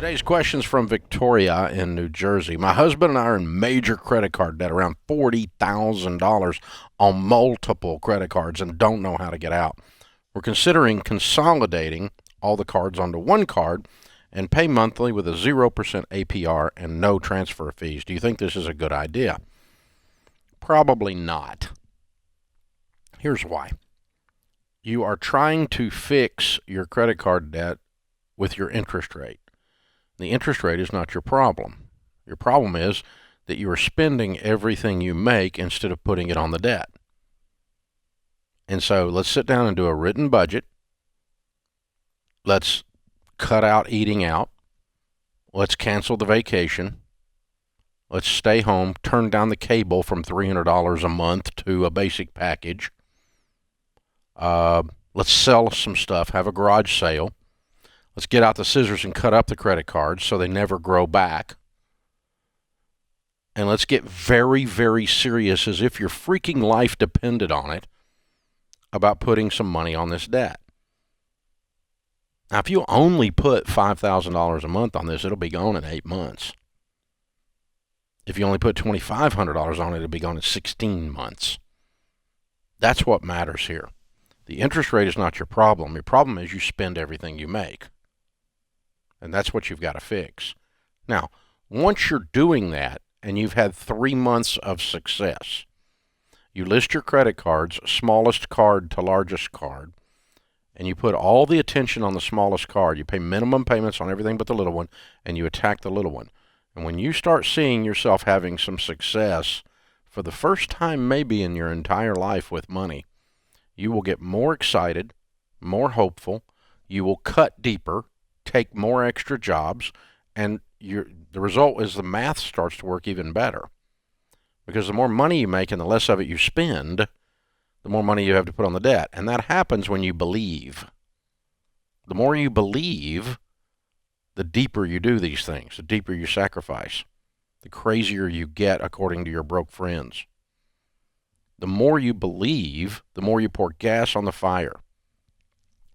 Today's question's from Victoria in New Jersey. My husband and I are in major credit card debt, around $40,000 on multiple credit cards, and don't know how to get out. We're considering consolidating all the cards onto one card and pay monthly with a 0% APR and no transfer fees. Do you think this is a good idea? Probably not. Here's why. You are trying to fix your credit card debt with your interest rate. The interest rate is not your problem. Your problem is that you are spending everything you make instead of putting it on the debt. And so let's sit down and do a written budget. Let's cut out eating out. Let's cancel the vacation. Let's stay home, turn down the cable from $300 a month to a basic package. Let's sell some stuff, have a garage sale. Let's get out the scissors and cut up the credit cards so they never grow back. And let's get very, very serious, as if your freaking life depended on it, about putting some money on this debt. Now, if you only put $5,000 a month on this, it'll be gone in 8 months. If you only put $2,500 on it, it'll be gone in 16 months. That's what matters here. The interest rate is not your problem. Your problem is you spend everything you make. And that's what you've got to fix. Now, once you're doing that and you've had 3 months of success, you list your credit cards, smallest card to largest card, and you put all the attention on the smallest card. You pay minimum payments on everything but the little one, and you attack the little one. And when you start seeing yourself having some success for the first time maybe in your entire life with money, you will get more excited, more hopeful, you will cut deeper, take more extra jobs, and the result is the math starts to work even better. Because the more money you make and the less of it you spend, the more money you have to put on the debt. And that happens when you believe. The more you believe, the deeper you do these things, the deeper you sacrifice, the crazier you get, according to your broke friends. The more you believe, the more you pour gas on the fire.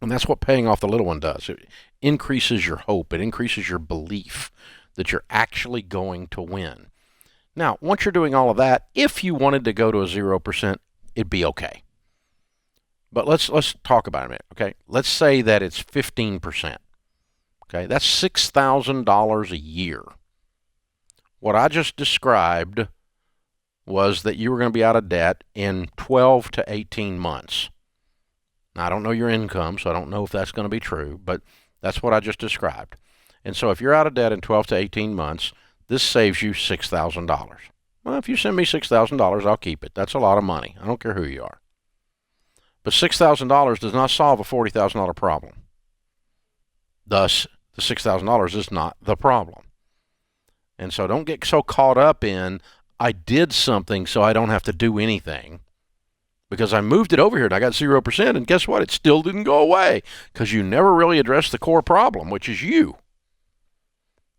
And that's what paying off the little one does. It increases your hope. It increases your belief that you're actually going to win. Now, once you're doing all of that, if you wanted to go to a 0%, it'd be okay. But let's talk about it a minute, okay? Let's say that it's 15%. Okay, that's $6,000 a year. What I just described was that you were going to be out of debt in 12 to 18 months. Now, I don't know your income, so I don't know if that's going to be true, but that's what I just described. And so if you're out of debt in 12 to 18 months, this saves you $6,000. Well, if you send me $6,000, I'll keep it. That's a lot of money. I don't care who you are. But $6,000 does not solve a $40,000 problem. Thus, the $6,000 is not the problem. And so don't get so caught up in, I did something so I don't have to do anything. Because I moved it over here and I got 0%, and guess what? It still didn't go away because you never really addressed the core problem, which is you.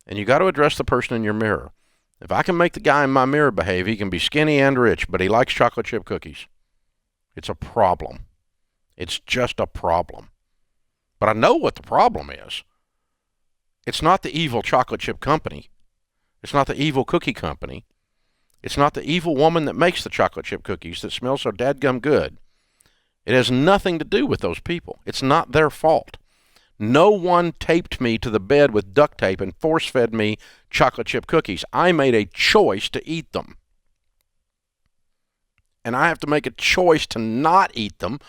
And you got to address the person in your mirror. If I can make the guy in my mirror behave, he can be skinny and rich, but he likes chocolate chip cookies. It's a problem. It's just a problem. But I know what the problem is. It's not the evil chocolate chip company. It's not the evil cookie company. It's not the evil woman that makes the chocolate chip cookies that smell so dadgum good. It has nothing to do with those people. It's not their fault. No one taped me to the bed with duct tape and force-fed me chocolate chip cookies. I made a choice to eat them. And I have to make a choice to not eat them,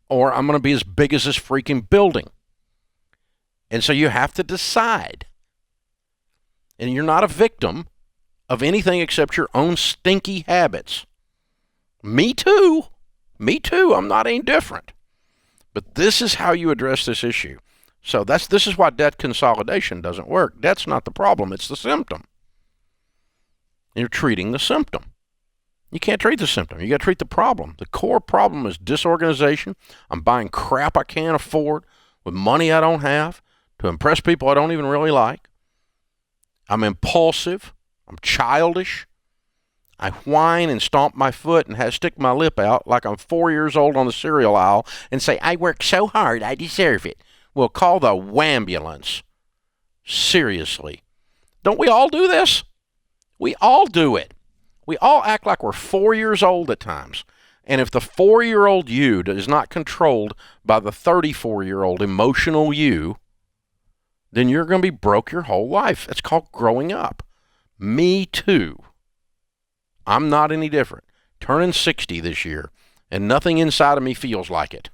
or I'm going to be as big as this freaking building. And so you have to decide. And you're not a victim of anything except your own stinky habits. Me too. Me too. I'm not any different. But this is how you address this issue. So this is why debt consolidation doesn't work. Debt's not the problem. It's the symptom. You're treating the symptom. You can't treat the symptom. You got to treat the problem. The core problem is disorganization. I'm buying crap I can't afford with money I don't have to impress people I don't even really like. I'm impulsive. I'm childish. I whine and stomp my foot and stick my lip out like I'm 4 years old on the cereal aisle and say, I work so hard, I deserve it. Well, call the wambulance. Seriously. Don't we all do this? We all do it. We all act like we're 4 years old at times. And if the 4-year-old you is not controlled by the 34-year-old emotional you, then you're going to be broke your whole life. It's called growing up. Me too. I'm not any different. Turning 60 this year, and nothing inside of me feels like it.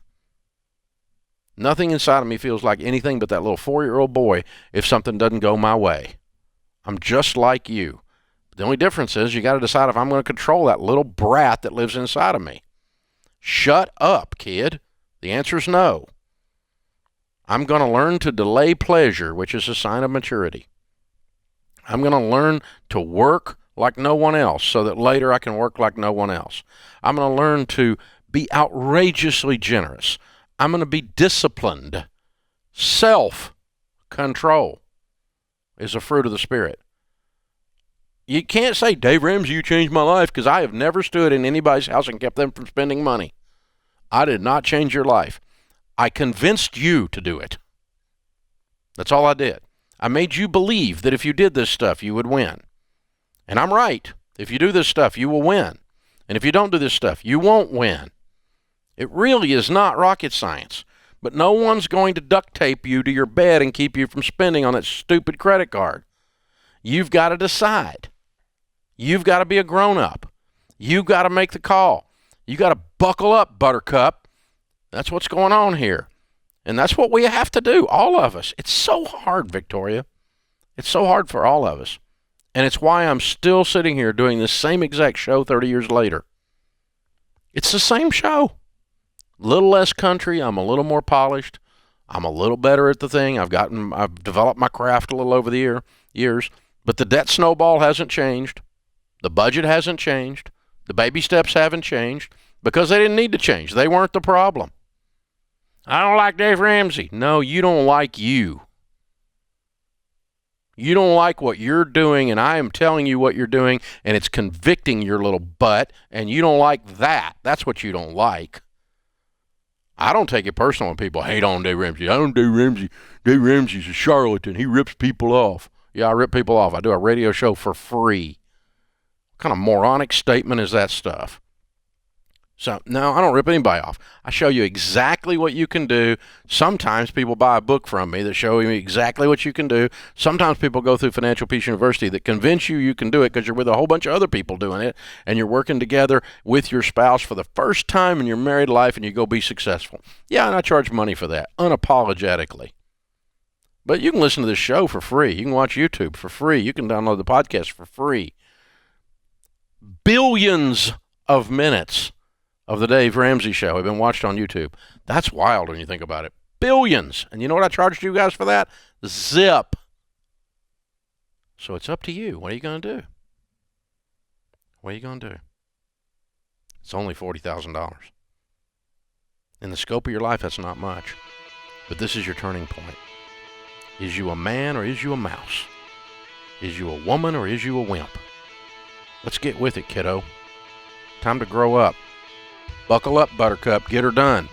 Nothing inside of me feels like anything but that little 4-year-old boy if something doesn't go my way. I'm just like you. The only difference is you got to decide if I'm going to control that little brat that lives inside of me. Shut up, kid. The answer is no. I'm going to learn to delay pleasure, which is a sign of maturity. I'm going to learn to work like no one else so that later I can work like no one else. I'm going to learn to be outrageously generous. I'm going to be disciplined. Self-control is a fruit of the Spirit. You can't say, Dave Ramsey, you changed my life, because I have never stood in anybody's house and kept them from spending money. I did not change your life. I convinced you to do it. That's all I did. I made you believe that if you did this stuff, you would win. And I'm right. If you do this stuff, you will win. And if you don't do this stuff, you won't win. It really is not rocket science. But no one's going to duct tape you to your bed and keep you from spending on that stupid credit card. You've got to decide. You've got to be a grown-up. You've got to make the call. You got to buckle up, Buttercup. That's what's going on here. And that's what we have to do, all of us. It's so hard, Victoria. It's so hard for all of us. And it's why I'm still sitting here doing this same exact show 30 years later. It's the same show. A little less country. I'm a little more polished. I'm a little better at the thing. I've developed my craft a little over the years. But the debt snowball hasn't changed. The budget hasn't changed. The baby steps haven't changed because they didn't need to change. They weren't the problem. I don't like Dave Ramsey. No, you don't like you. You don't like what you're doing, and I am telling you what you're doing, and it's convicting your little butt, and you don't like that. That's what you don't like. I don't take it personal when people hate on Dave Ramsey. I don't Dave Ramsey. Dave Ramsey's a charlatan. He rips people off. Yeah, I rip people off. I do a radio show for free. What kind of moronic statement is that stuff? So, no, I don't rip anybody off. I show you exactly what you can do. Sometimes people buy a book from me that show me exactly what you can do. Sometimes people go through Financial Peace University that convince you can do it because you're with a whole bunch of other people doing it, and you're working together with your spouse for the first time in your married life, and you go be successful. Yeah, and I charge money for that, unapologetically. But you can listen to this show for free. You can watch YouTube for free. You can download the podcast for free. Billions of minutes of the Dave Ramsey Show have been watched on YouTube. That's wild when you think about it. Billions. And you know what I charged you guys for that? Zip. So it's up to you. What are you going to do? What are you going to do? It's only $40,000. In the scope of your life, that's not much. But this is your turning point. Is you a man or is you a mouse? Is you a woman or is you a wimp? Let's get with it, kiddo. Time to grow up. Buckle up, Buttercup. Get her done.